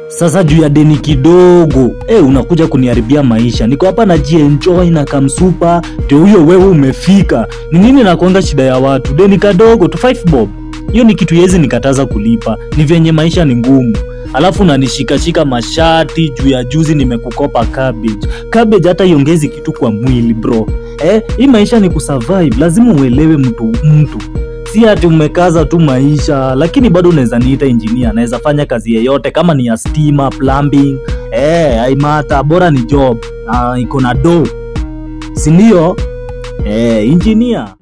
Sasa juu ya deni kidogo, unakuja kuniharibia maisha. Niko hapa najienjoy na kamsupa, ndio huyo wewe umefika. Ni nini nakuanga shida ya watu? Deni kadogo tu 5 bob. Hiyo ni kitu yezi nikataza kulipa. Ni venye maisha ni ngumu. Alafu unanishikashika mashati juu ya juzi nimekukopa cabbage. Cabbage hata iongezi kitu kwa mwili bro. Hii maisha ni kusurvive, lazima uelewe mtu. Si ati umekaza tu maisha, lakini bado unaweza niita engineer, naweza fanya kazi yoyote kama ni ya stima, plumbing, haimata, bora ni job, iko na do. Si ndio? Engineer.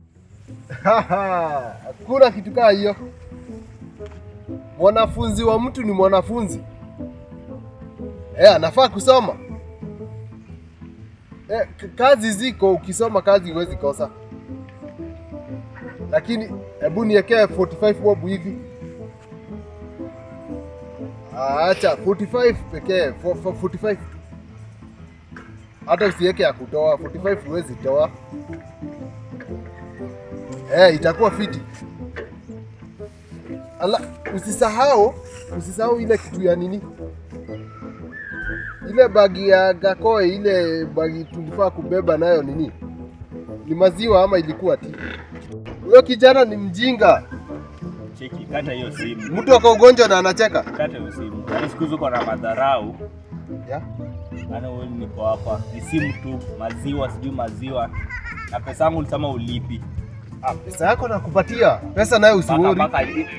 Hakuna kitu kama hiyo. Mwanafunzi wa mtu ni mwanafunzi. Anafaa kusoma. Kazi ziko, ukisoma kazi huwezi kosa. Lakini hebu niekee 45 bob hivi. Acha 45 pekee, 45. Hata usiweke ya kutoa, 45 huwezi toa. Itakuwa fiti. Usisahau ile kitu ya nini? Ile bagi ya Gakoe, ile bagi tulifaa kubeba nayo nini? Ni maziwa ama ilikuwa ti? Huyo kijana ni mjinga. Cheki, kata hiyo simu. Mtu akaugonjwa na anacheka. Kata hiyo simu. Yaani siku hizo kuna madharau. Ana wewe niko hapa. Ni simu tu, maziwa, sijui maziwa. Na pesa yangu ulisema ulipi. Pesa yako nakupatia. Pesa nayo usiwori. Mpaka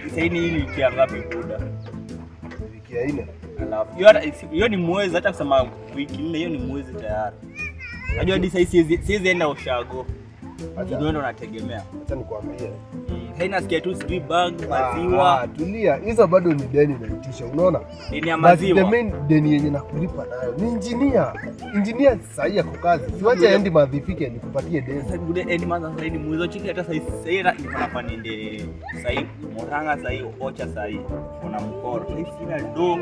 sasa hii wiki ngapi kuda? Wiki ya 4. Alafu hiyo ni mwezi, hata kusema wiki 4 hiyo ni mwezi tayari. Unajua hadi sasa siwezi enda ushago. Ndio unategemea. Acha nikwambie. Haina sikia tu sijui bag, maziwa. Tulia, hizo bado ni deni naitisha, unaona? Deni ya maziwa. The main deni yenye nakulipa nayo ni engineer. Engineer sasa yako kazi. Siwache endi madhifike nikupatie deni. Sasa bude endi manza sasa ni mwezo chiki hata sasa niko niende sasa Murang'a sasa Ocha sasa kuna mkoro. Sina do.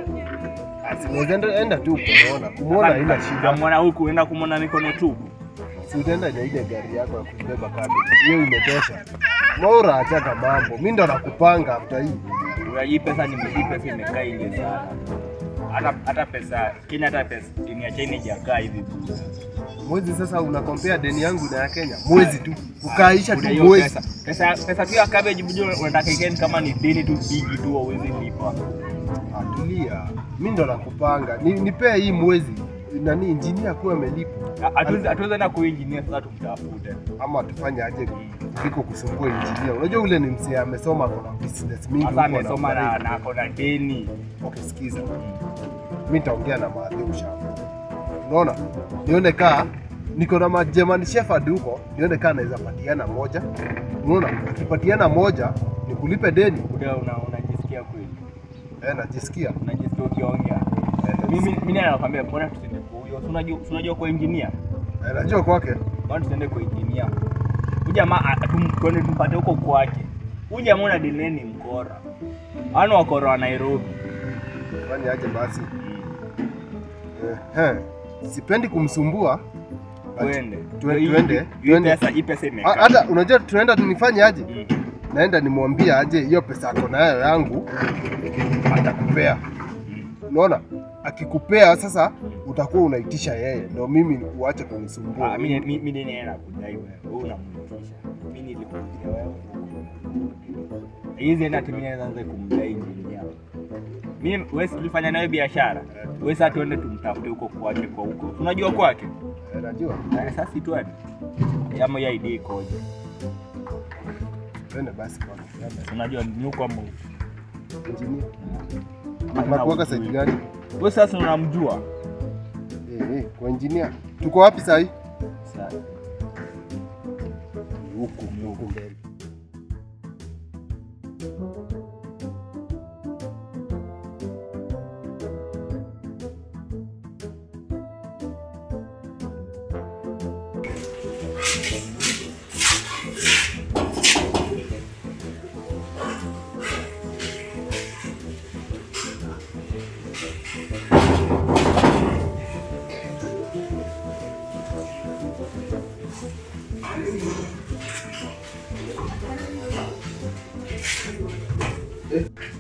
Asiweza enda tu kumuona ina shida. Kumuona huku enda kumuona mikono tu. Si utaenda na ile gari yako ya kubeba cabbage. Hiyo imetosha. Bora acha mambo. Mimi ndo nakupanga after hii. Hii pesa nimelipa pesa imekaa ile sana. Hata pesa Kenya, hata pesa ya China ijakaa hivi. Mwezi sasa una compare deni yangu na ya Kenya. Mwezi tu. Ukaisha tu mwezi. Pesa pia cabbage bujo unataka ikeni kama ni deni tu big tu uweze lipa. Tulia. Mimi ndo nakupanga. Nipea hii mwezi. Nani engineer kwa amelipa. Hatuweza na kuengineer sasa tumtafute. Ama tufanye aje kuliko kusumbua engineer. Unajua ule ni msee amesoma kuna business mingi huko. Amesoma na akona deni. Okay, sikiza. Mimi nitaongea na Maadhi ushago. Unaona? Nione kaa niko na German Shepherd huko, nione kaa naweza patiana moja. Unaona? Ukipatiana moja nikulipe deni. Unajisikia kweli? Najisikia. Unajisikia ukiongea. Mimi nakwambia bora tusende kwa huyo. Unajua kwa engineer? Najua kwake. Bora tusende kwa engineer. Huyu jamaa twende tumpate huko kwake. Huyu jamaa una deni mkora. Ana wakora wa Nairobi. Fanya aje basi? Sipendi kumsumbua. Twende. Hii pesa imekaa. Hata unajua tunaenda tunifanye aje? Naenda nimwambie aje hiyo pesa yako nayo yangu atakupea. Unaona? Akikupea sasa utakuwa unaitisha yeye. Ndio mimi uache kunisumbua. Mimi ninaenda kudai wewe. Wewe unamwitisha. Mimi nilikupigia wewe. Hizi ndio mimi naanza kumdai engineer. Mimi wewe tulifanya nawe biashara. Wewe sasa tuende tumtafute huko kwake kwa huko. Unajua kwake? Najua. Sasa si tuende. Yamo ya idea ikoje? Twende basi kwa. Unajua ni huko ama engineer. Unakuweka side gani? Wewe sasa unamjua? Kwa engineer. Tuko wapi sasa hii? Sasa huko mbele.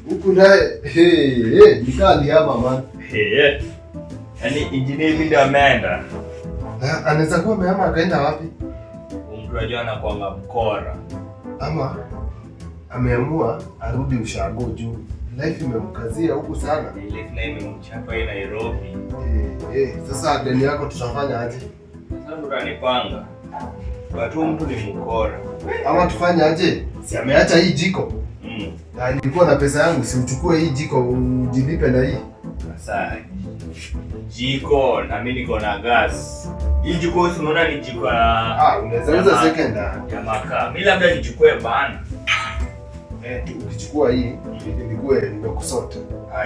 Huku naye nikali hapa man. Yeah. Yaani engineer mimi ndio ameenda. Anaweza kuwa ameama akaenda wapi? Mtu ajua anakuanga mkora. Ama ameamua arudi ushago juu. Life imemkazia huku sana. Life na imemchapa hii Nairobi. Sasa deni yako tutafanya aje? Sasa tutanipanga. Watu mtu ni mkora. Ama tufanye aje? Si ameacha hii jiko. Na nilikuwa na pesa yangu, si uchukue hii jiko ujilipe na hii. Sasa jiko na mimi niko na gas. Hii jiko unaona ni jiko ya unaweza uza second ya makaa. Mimi labda nichukue bana. Ukichukua hii nilikuwa nimekusota.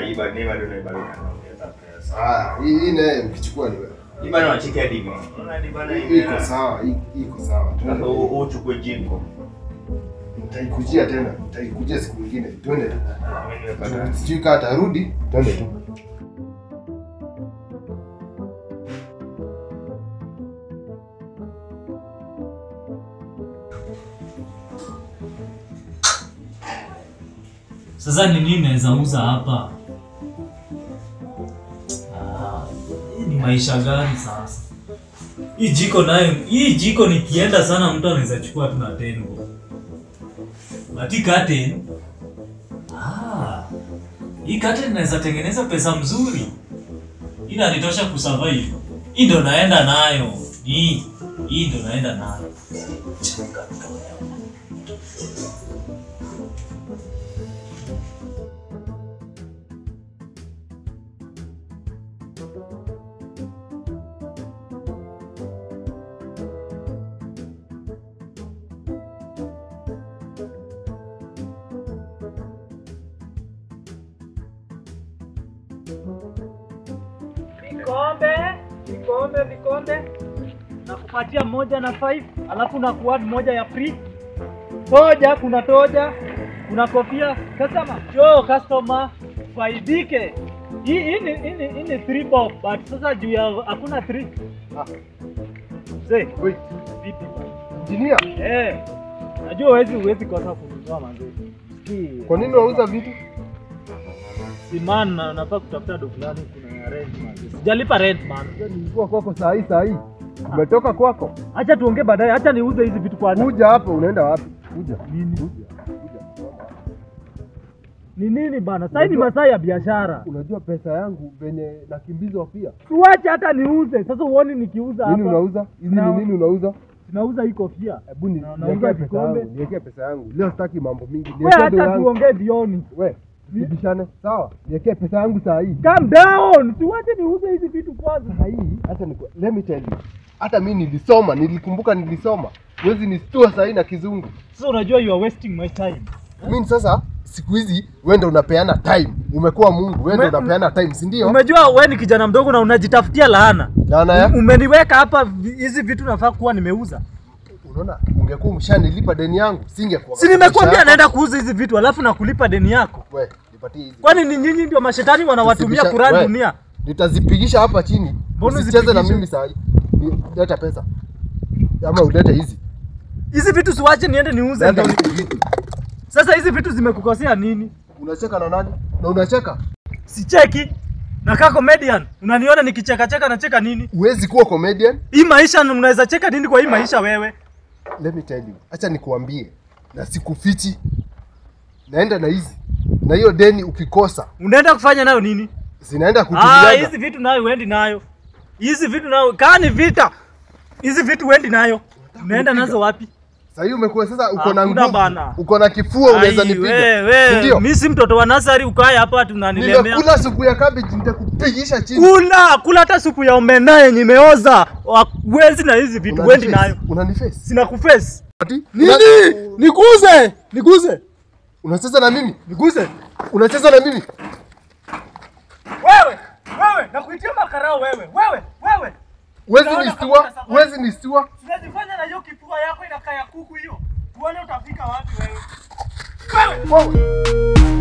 Hii bado ndio naibaruka naongeza pesa. Hii naye ukichukua ni wewe. Hii bana wachike hadi mimi. Unaona hii bana hii iko sawa, iko sawa. Sasa uchukue jiko. Nitaikujia tena, nitaikujia siku nyingine. Twende. Sijui kama atarudi, twende tu. Sasa ni nini naweza uza hapa? Ni maisha gani sasa? Hii jiko nikienda sana mtu anaweza chukua tu na tengo. Ati curtain. Hii curtain naweza tengeneza pesa mzuri. Ina nitosha kusurvive. Hii ndo naenda nayo. Hii ndo naenda nayo. Vikombe. Nakupatia moja na 5, alafu na kuadd moja ya free. Kuna toja, kuna kofia. Customer, faidike. Hii ni 3 bob, but sasa juu ya hakuna 3. Wait. Vipi? Engineer? Najua huwezi kosa kununua manzi. Kwa nini unauza vitu? Si man, nafaa kutafuta do fulani kuna rent manzi. Sijalipa rent man. Nilikuwa kwako saa hii. Umetoka kwako? Acha tuongee baadaye. Acha niuze hizi vitu kwanza. Kuja hapo, unaenda wapi? Kuja. Nini? Ni nini bana? Sasa ni masaa ya biashara. Unajua pesa yangu venye nakimbizwa pia. Tuache hata niuze. Sasa uone nikiuza hapa. Nini unauza? Hizi ni nini unauza? Tunauza hii kofia. Hebu niwekee pesa yangu. Niwekee pesa yangu. Leo sitaki mambo mingi. Wewe acha tuongee jioni. Wewe bishane. Sawa? Niwekee pesa yangu saa hii. Calm down. Tuache niuze hizi vitu kwanza. Saa hii hata let me tell you. Hata mimi nilikumbuka nilisoma. Huwezi nistua saa hii na kizungu. Sasa unajua you are wasting my time. Mimi sasa siku hizi wewe ndio unapeana time. Umekuwa Mungu, wewe ndio unapeana time, si ndio? Umejua wewe ni kijana mdogo na unajitafutia laana. Laana ya? Umeniweka hapa hizi vitu nafaa kuwa nimeuza. Unaona? Ungekuwa umshanilipa deni yangu, singekuwa. Si nimekuambia naenda kuuza hizi vitu alafu nakulipa deni yako. Wewe, nipatie hizi. Kwani ni nyinyi ndio mashetani wanawatumia kurani dunia? Nitazipigisha hapa chini. Usicheze na mimi saa hii. Leta pesa. Ama ulete hizi. Hizi vitu siwache niende niuze ndio. Sasa hizi vitu zimekukosea nini? Unacheka na nani? Na unacheka? Sicheki. Nakaa comedian. Unaniona nikicheka nacheka nini? Huwezi kuwa comedian? Hii maisha unaweza cheka nini kwa hii maisha wewe? Let me tell you. Acha nikuambie. Na sikufichi. Naenda na hizi. Na hiyo deni ukikosa. Unaenda kufanya nayo nini? Sinaenda kutuliaga. Hizi vitu nayo uendi nayo. Hizi vitu nayo kani vita. Hizi vitu uendi nayo. Unaenda nazo wapi? Sasa hiyo umekuwa sasa uko na nguvu. Uko na kifua unaweza nipiga. Ndio. Mimi si mtoto wa nasari ukae hapa tunanilemea. Nimekula supu ya cabbage nitakupigisha chini. Kula hata supu ya omena yenye imeoza. Wezi na hizi vitu uendi nayo. Unaniface? Sina kuface. Nini? Niguze. Unacheza na mimi? Niguze. Unacheza na mimi? Wewe, nakuitia makarao wewe. Huwezi nistua. Unajifanya na hiyo kifua yako inakaa ya kuku hiyo. Tuone utafika wapi wewe. Wewe.